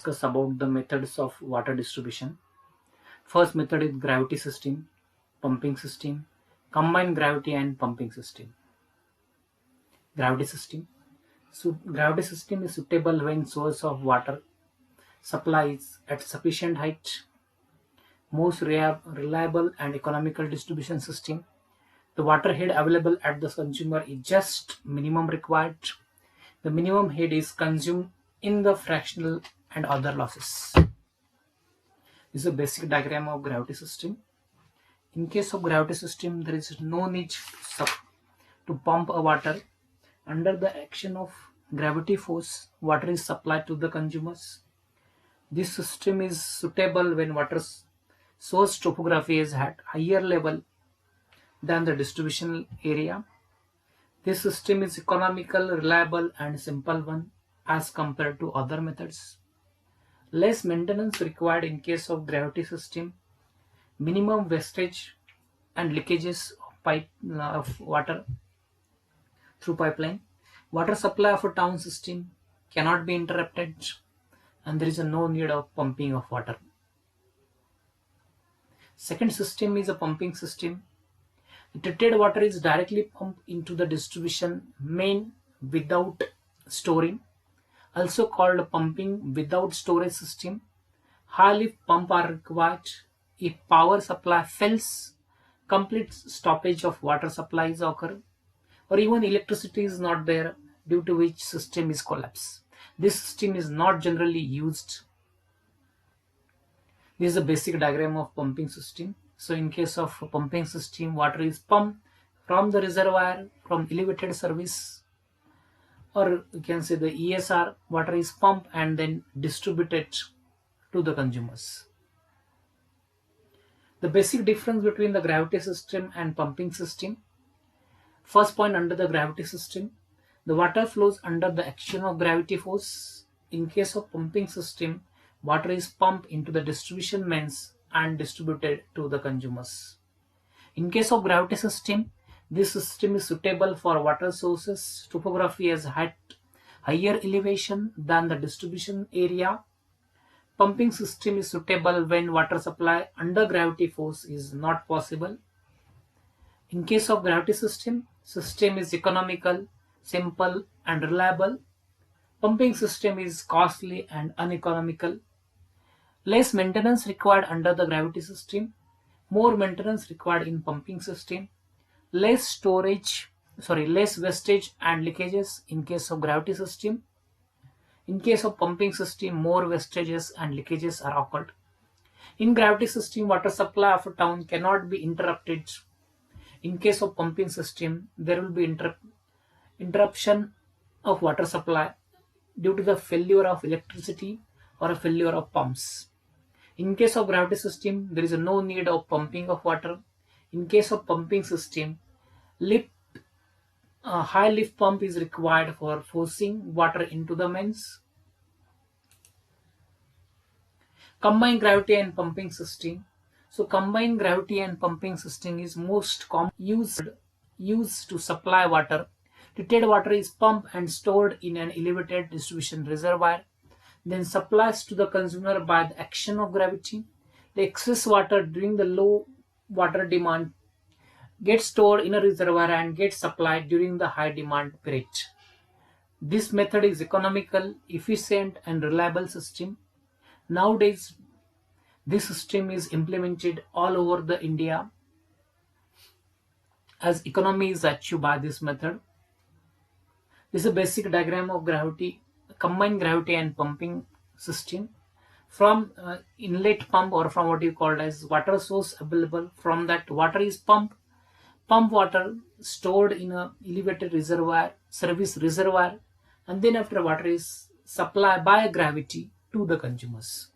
discuss about the methods of water distribution. First method is gravity system, pumping system, combined gravity and pumping system. Gravity system. So gravity system is suitable when source of water supply is at sufficient height. Most reliable and economical distribution system. The water head available at the consumer is just minimum required. The minimum head is consumed in the fractional and other losses. This is a basic diagram of gravity system. In case of gravity system, there is no need to pump a water. Under the action of gravity force, water is supplied to the consumers. This system is suitable when water source topography is at higher level than the distribution area. This system is economical, reliable and simple one as compared to other methods. Less maintenance required in case of gravity system. Minimum wastage and leakages of water through pipeline. Water supply of a town system cannot be interrupted and there is no need of pumping of water. Second system is a pumping system. The treated water is directly pumped into the distribution main without storing, also called pumping without storage system. High lift pump are required if power supply fails, complete stoppage of water supplies occur, or even electricity is not there, due to which system is collapsed. This system is not generally used. This is a basic diagram of pumping system. So in case of pumping system, water is pumped from the reservoir, from elevated service, or you can say the ESR, water is pumped and then distributed to the consumers. The basic difference between the gravity system and pumping system. First point, under the gravity system, the water flows under the action of gravity force. In case of pumping system, water is pumped into the distribution mains and distributed to the consumers. In case of gravity system, this system is suitable for water sources topography as higher elevation than the distribution area. Pumping system is suitable when water supply under gravity force is not possible. In case of gravity system is economical, simple and reliable. Pumping system is costly and uneconomical. Less maintenance required under the gravity system, more maintenance required in pumping system. Less wastage and leakages in case of gravity system. In case of pumping system, more wastages and leakages are occurred. In gravity system, water supply of a town cannot be interrupted. In case of pumping system, there will be interruption of water supply due to the failure of electricity or a failure of pumps. In case of gravity system, there is no need of pumping of water. In case of pumping system, high lift pump is required for forcing water into the mains. Combined gravity and pumping system. So combined gravity and pumping system is most common used to supply water. Treated water is pumped and stored in an elevated distribution reservoir, then supplies to the consumer by the action of gravity. The excess water during the low water demand gets stored in a reservoir and gets supplied during the high demand period. This method is economical, efficient and reliable system. Nowadays, this system is implemented all over the India as economy is achieved by this method. This is a basic diagram of combined gravity and pumping system. From inlet pump or from what you called as water source available, from that water is pump water stored in a elevated service reservoir, and then after water is supplied by gravity to the consumers.